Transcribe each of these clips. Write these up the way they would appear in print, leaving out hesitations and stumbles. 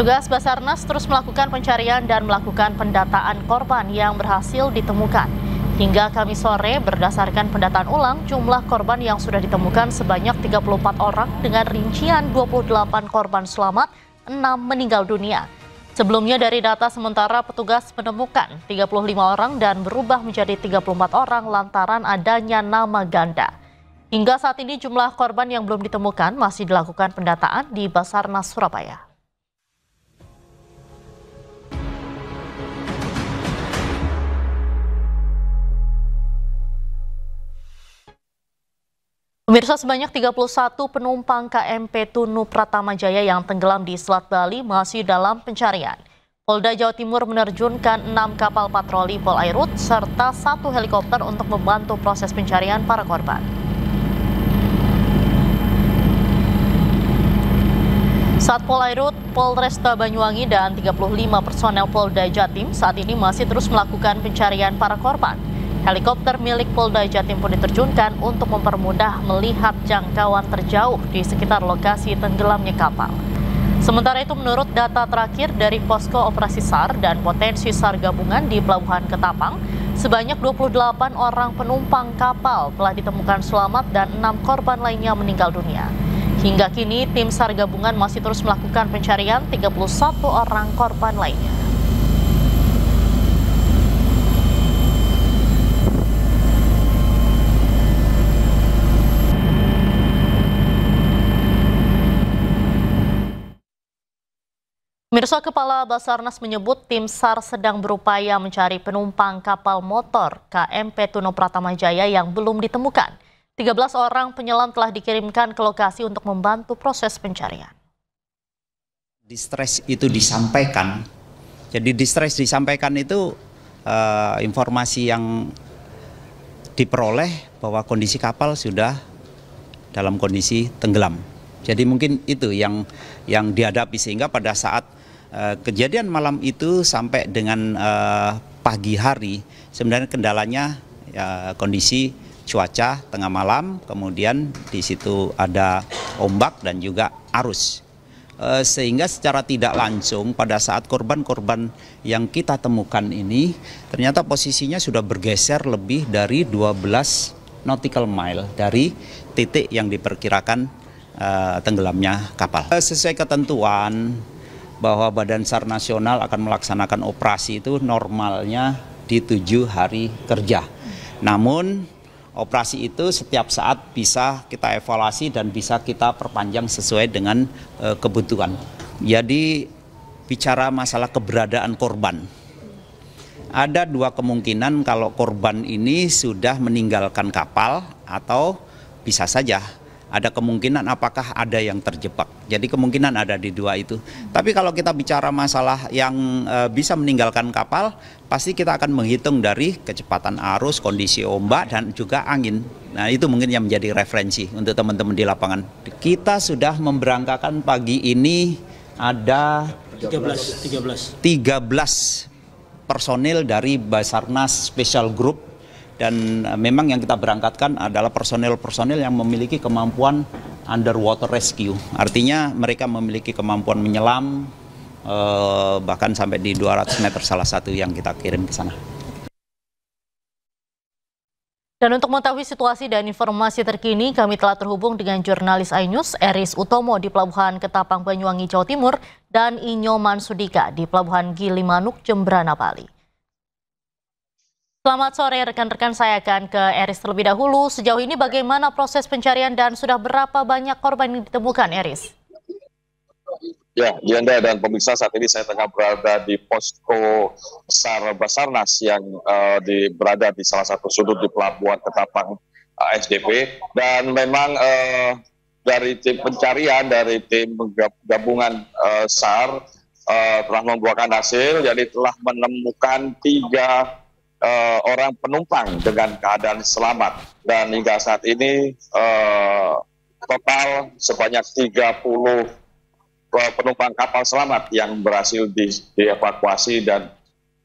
Petugas Basarnas terus melakukan pencarian dan melakukan pendataan korban yang berhasil ditemukan. Hingga Kamis sore, berdasarkan pendataan ulang, jumlah korban yang sudah ditemukan sebanyak 34 orang dengan rincian 28 korban selamat, 6 meninggal dunia. Sebelumnya dari data sementara petugas menemukan 35 orang dan berubah menjadi 34 orang lantaran adanya nama ganda. Hingga saat ini jumlah korban yang belum ditemukan masih dilakukan pendataan di Basarnas Surabaya. Pemirsa, sebanyak 31 penumpang KMP Tunu Pratama Jaya yang tenggelam di Selat Bali masih dalam pencarian. Polda Jawa Timur menerjunkan 6 kapal patroli Polairut serta 1 helikopter untuk membantu proses pencarian para korban. Satpol Polairut, Polresta Banyuwangi dan 35 personel Polda Jatim saat ini masih terus melakukan pencarian para korban. Helikopter milik Polda Jatim pun diterjunkan untuk mempermudah melihat jangkauan terjauh di sekitar lokasi tenggelamnya kapal. Sementara itu, menurut data terakhir dari Posko Operasi SAR dan Potensi SAR Gabungan di Pelabuhan Ketapang, sebanyak 28 orang penumpang kapal telah ditemukan selamat dan 6 korban lainnya meninggal dunia. Hingga kini, tim SAR Gabungan masih terus melakukan pencarian 31 orang korban lainnya. Pemirsa, Kepala Basarnas menyebut tim SAR sedang berupaya mencari penumpang kapal motor KMP Tunu Pratama Jaya yang belum ditemukan. 13 orang penyelam telah dikirimkan ke lokasi untuk membantu proses pencarian. Distres itu disampaikan, jadi distres disampaikan itu informasi yang diperoleh bahwa kondisi kapal sudah dalam kondisi tenggelam. Jadi mungkin itu yang dihadapi sehingga pada saat kejadian malam itu sampai dengan pagi hari sebenarnya kendalanya kondisi cuaca tengah malam, kemudian di situ ada ombak dan juga arus. Sehingga secara tidak langsung pada saat korban-korban yang kita temukan ini ternyata posisinya sudah bergeser lebih dari 12 nautical mile dari titik yang diperkirakan tenggelamnya kapal. Sesuai ketentuan bahwa Badan SAR Nasional akan melaksanakan operasi itu normalnya di 7 hari kerja. Namun operasi itu setiap saat bisa kita evaluasi dan bisa kita perpanjang sesuai dengan kebutuhan. Jadi bicara masalah keberadaan korban. Ada 2 kemungkinan kalau korban ini sudah meninggalkan kapal atau bisa saja ada kemungkinan apakah ada yang terjebak. Jadi kemungkinan ada di 2 itu. Tapi kalau kita bicara masalah yang bisa meninggalkan kapal, pasti kita akan menghitung dari kecepatan arus, kondisi ombak, dan juga angin. Nah itu mungkin yang menjadi referensi untuk teman-teman di lapangan. Kita sudah memberangkatkan pagi ini ada 13 personil dari Basarnas Special Group. Dan memang yang kita berangkatkan adalah personel-personel yang memiliki kemampuan underwater rescue. Artinya mereka memiliki kemampuan menyelam bahkan sampai di 200 meter salah satu yang kita kirim ke sana. Dan untuk mengetahui situasi dan informasi terkini, kami telah terhubung dengan jurnalis iNews Eris Utomo di Pelabuhan Ketapang Banyuwangi, Jawa Timur, dan Inyoman Sudika di Pelabuhan Gilimanuk, Jembrana, Bali. Selamat sore rekan-rekan, saya akan ke Eris terlebih dahulu. Sejauh ini bagaimana proses pencarian dan sudah berapa banyak korban yang ditemukan, Eris? Ya, Dianda dan pemirsa, saat ini saya tengah berada di posko SAR Basarnas yang berada di salah satu sudut di Pelabuhan Ketapang SDP. Dan memang dari tim pencarian, dari tim gabungan SAR telah membuahkan hasil, jadi telah menemukan 3 orang penumpang dengan keadaan selamat, dan hingga saat ini total sebanyak 30 penumpang kapal selamat yang berhasil dievakuasi, dan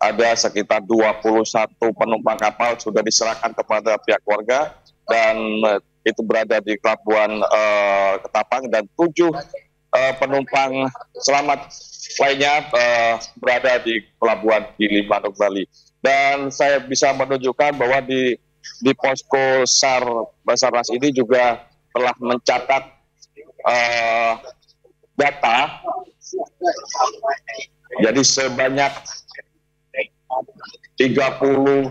ada sekitar 21 penumpang kapal sudah diserahkan kepada pihak keluarga, dan itu berada di Pelabuhan Ketapang, dan 7 penumpang selamat lainnya berada di Pelabuhan Gilimanuk, Bali. Dan saya bisa menunjukkan bahwa di posko SAR Basarnas ini juga telah mencatat data. Jadi sebanyak 30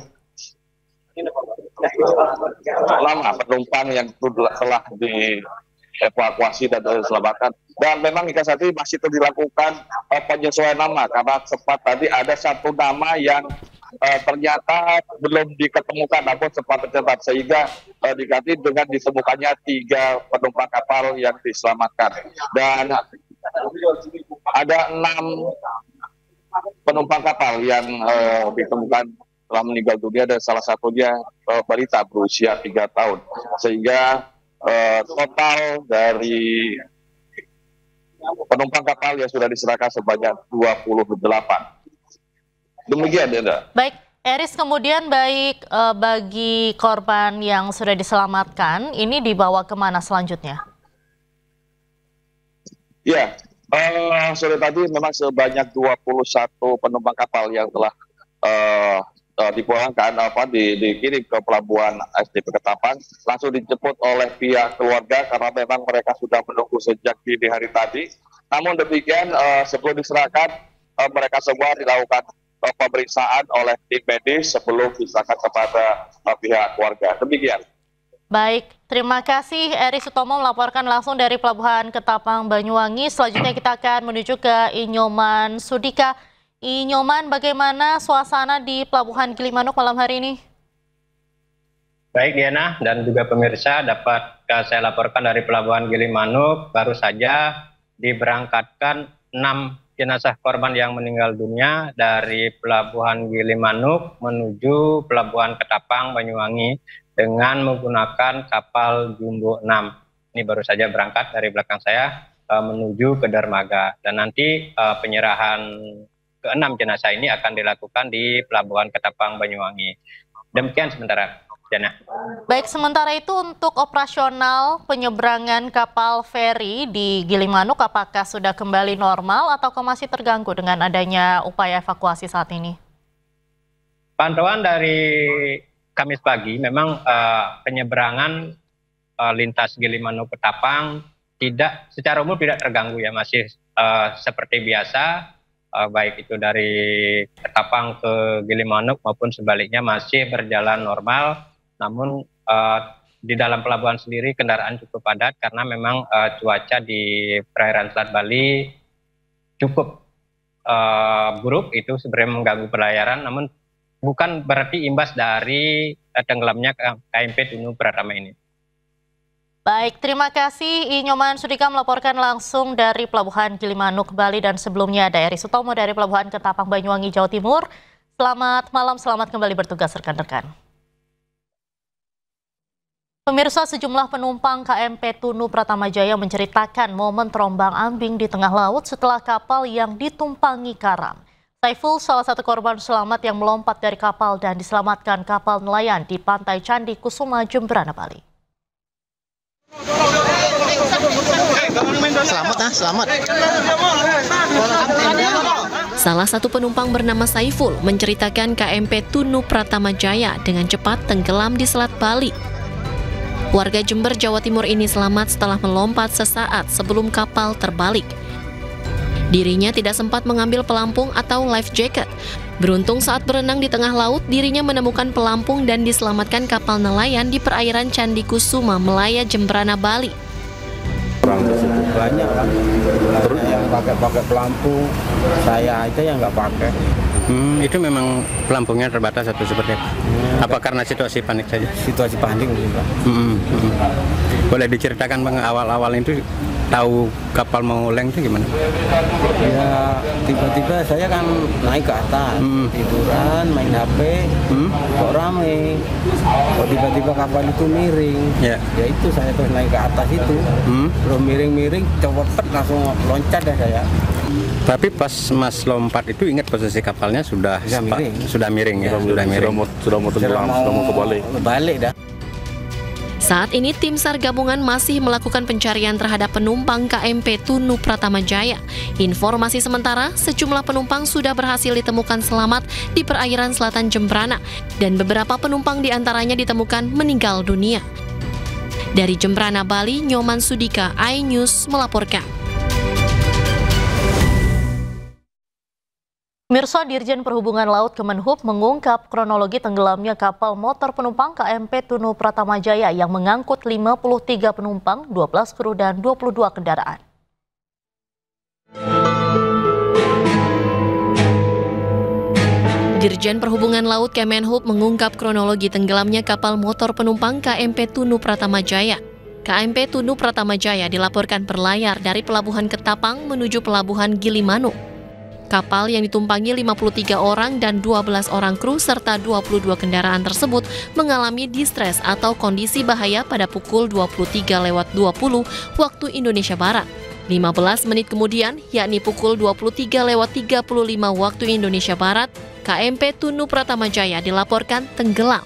penumpang yang telah dievakuasi dan diselamatkan. Dan memang hingga saat ini masih terus dilakukan penyesuaian nama, karena sempat tadi ada satu nama yang ternyata belum diketemukan, namun sempat tercatat, sehingga diganti dengan ditemukannya 3 penumpang kapal yang diselamatkan. Dan ada 6 penumpang kapal yang ditemukan telah meninggal dunia, dan salah satunya balita berusia 3 tahun. Sehingga total dari penumpang kapal yang sudah diserahkan sebanyak 28. Demikian, Denda. Baik, Eris, kemudian bagi korban yang sudah diselamatkan, ini dibawa kemana selanjutnya? Ya, sore tadi memang sebanyak 21 penumpang kapal yang telah dipulangkan, dikirim ke Pelabuhan SDP Ketapang, langsung dijemput oleh pihak keluarga karena memang mereka sudah menunggu sejak dini hari tadi. Namun demikian, sebelum diserahkan, mereka semua dilakukan pemeriksaan oleh tim medis sebelum diserahkan kepada pihak keluarga. Demikian. Baik, terima kasih Eri Sutomo melaporkan langsung dari Pelabuhan Ketapang, Banyuwangi. Selanjutnya kita akan menuju ke Inyoman Sudika. Inyoman, bagaimana suasana di Pelabuhan Gilimanuk malam hari ini? Baik, Diana dan juga pemirsa, dapat saya laporkan dari Pelabuhan Gilimanuk, baru saja diberangkatkan 6 jenazah korban yang meninggal dunia dari Pelabuhan Gilimanuk menuju Pelabuhan Ketapang, Banyuwangi dengan menggunakan kapal Jumbo 6. Ini baru saja berangkat dari belakang saya menuju ke dermaga, dan nanti penyerahan ke-6 jenazah ini akan dilakukan di Pelabuhan Ketapang, Banyuwangi. Demikian sementara, Jana. Baik, sementara itu untuk operasional penyeberangan kapal feri di Gilimanuk, apakah sudah kembali normal atau masih terganggu dengan adanya upaya evakuasi saat ini? Pantauan dari Kamis pagi, memang penyeberangan lintas Gilimanuk Ketapang secara umum tidak terganggu ya, masih seperti biasa. Baik itu dari Ketapang ke Gilimanuk maupun sebaliknya masih berjalan normal. Namun di dalam pelabuhan sendiri kendaraan cukup padat karena memang cuaca di perairan Selat Bali cukup buruk, itu sebenarnya mengganggu pelayaran, namun bukan berarti imbas dari tenggelamnya KMP Tunu Pratama ini. Baik, terima kasih Inyoman Sudika melaporkan langsung dari Pelabuhan Gilimanuk, Bali, dan sebelumnya ada Eri Sutomo dari Pelabuhan Ketapang, Banyuwangi, Jawa Timur. Selamat malam, selamat kembali bertugas rekan-rekan. Pemirsa, sejumlah penumpang KMP Tunu Pratama Jaya menceritakan momen terombang-ambing di tengah laut setelah kapal yang ditumpangi karam. Saiful, salah satu korban selamat yang melompat dari kapal dan diselamatkan kapal nelayan di pantai Candi Kusuma, Jemberana, Bali. Selamat. Salah satu penumpang bernama Saiful menceritakan KMP Tunu Pratama Jaya dengan cepat tenggelam di Selat Bali. Warga Jember, Jawa Timur ini selamat setelah melompat sesaat sebelum kapal terbalik. Dirinya tidak sempat mengambil pelampung atau life jacket. Beruntung saat berenang di tengah laut, dirinya menemukan pelampung dan diselamatkan kapal nelayan di perairan Candi Kusuma, Melaya, Jemberana, Bali. Orang di situ banyak kan, yang pakai pelampung, saya aja yang nggak pakai. Itu memang pelampungnya terbatas atau seperti apa? Apa karena situasi panik saja? Situasi panik juga. Boleh diceritakan Bang, awal-awal itu tahu kapal mau oleng itu gimana? Ya tiba-tiba saya kan naik ke atas, tiduran, main HP, kok rame. Kok tiba-tiba kapal itu miring. Ya itu saya terus naik ke atas itu, belum miring-miring, cepet langsung loncat deh saya. Tapi pas Mas lompat itu ingat posisi kapalnya sudah miring ya? Sudah mau kebalik dah. Saat ini tim SAR gabungan masih melakukan pencarian terhadap penumpang KMP Tunu Pratama Jaya. Informasi sementara, sejumlah penumpang sudah berhasil ditemukan selamat di perairan selatan Jembrana dan beberapa penumpang diantaranya ditemukan meninggal dunia. Dari Jembrana, Bali, Nyoman Sudika, iNews melaporkan. Pemirsa, Dirjen Perhubungan Laut Kemenhub mengungkap kronologi tenggelamnya kapal motor penumpang KMP Tunu Pratama Jaya yang mengangkut 53 penumpang, 12 kru dan 22 kendaraan. Dirjen Perhubungan Laut Kemenhub mengungkap kronologi tenggelamnya kapal motor penumpang KMP Tunu Pratama Jaya. KMP Tunu Pratama Jaya dilaporkan berlayar dari Pelabuhan Ketapang menuju Pelabuhan Gilimanuk. Kapal yang ditumpangi 53 orang dan 12 orang kru serta 22 kendaraan tersebut mengalami distres atau kondisi bahaya pada pukul 23.20 waktu Indonesia Barat. 15 menit kemudian, yakni pukul 23.35 waktu Indonesia Barat, KMP Tunu Pratama Jaya dilaporkan tenggelam.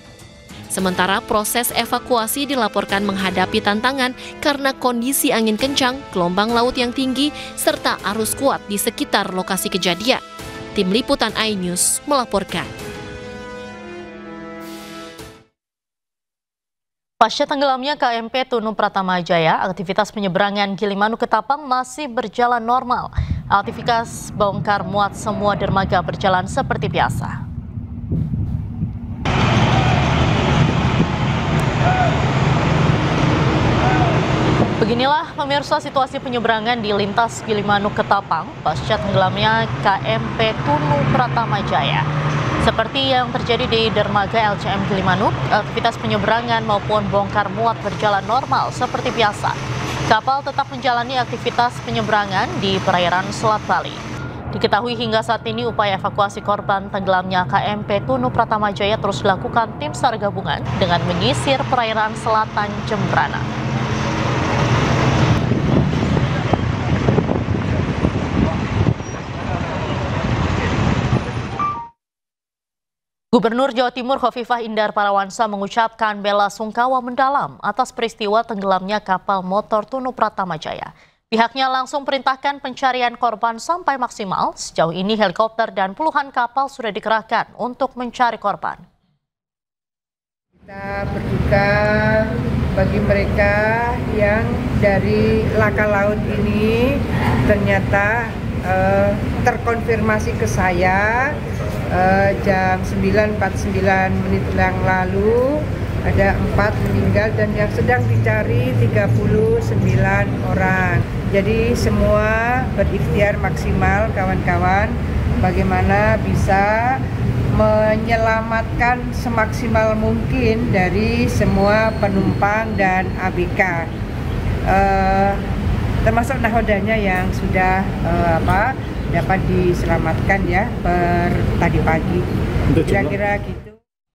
Sementara proses evakuasi dilaporkan menghadapi tantangan karena kondisi angin kencang, gelombang laut yang tinggi, serta arus kuat di sekitar lokasi kejadian. Tim Liputan iNews melaporkan. Pasca tenggelamnya KMP Tunu Pratama Jaya, aktivitas penyeberangan Gilimanuk Ketapang masih berjalan normal. Aktivitas bongkar muat semua dermaga berjalan seperti biasa. Beginilah pemirsa situasi penyeberangan di lintas Gilimanuk Ketapang pasca tenggelamnya KMP Tunu Pratama Jaya. Seperti yang terjadi di dermaga LCM Gilimanuk, aktivitas penyeberangan maupun bongkar muat berjalan normal seperti biasa. Kapal tetap menjalani aktivitas penyeberangan di perairan Selat Bali. Diketahui hingga saat ini upaya evakuasi korban tenggelamnya KMP Tunu Pratama Jaya terus dilakukan tim SAR gabungan dengan menyisir perairan selatan Jembrana. Gubernur Jawa Timur Khofifah Indar Parawansa mengucapkan bela sungkawa mendalam atas peristiwa tenggelamnya kapal motor Tunu Pratama Jaya. Pihaknya langsung perintahkan pencarian korban sampai maksimal. Sejauh ini helikopter dan puluhan kapal sudah dikerahkan untuk mencari korban. Kita berduka bagi mereka yang dari laka laut ini ternyata terkonfirmasi ke saya jam 9.49 menit yang lalu ada 4 meninggal dan yang sedang dicari 39 orang. Jadi semua berikhtiar maksimal kawan-kawan bagaimana bisa menyelamatkan semaksimal mungkin dari semua penumpang dan ABK. Termasuk nahodanya yang sudah dapat diselamatkan ya per tadi pagi. Kira-kira gitu.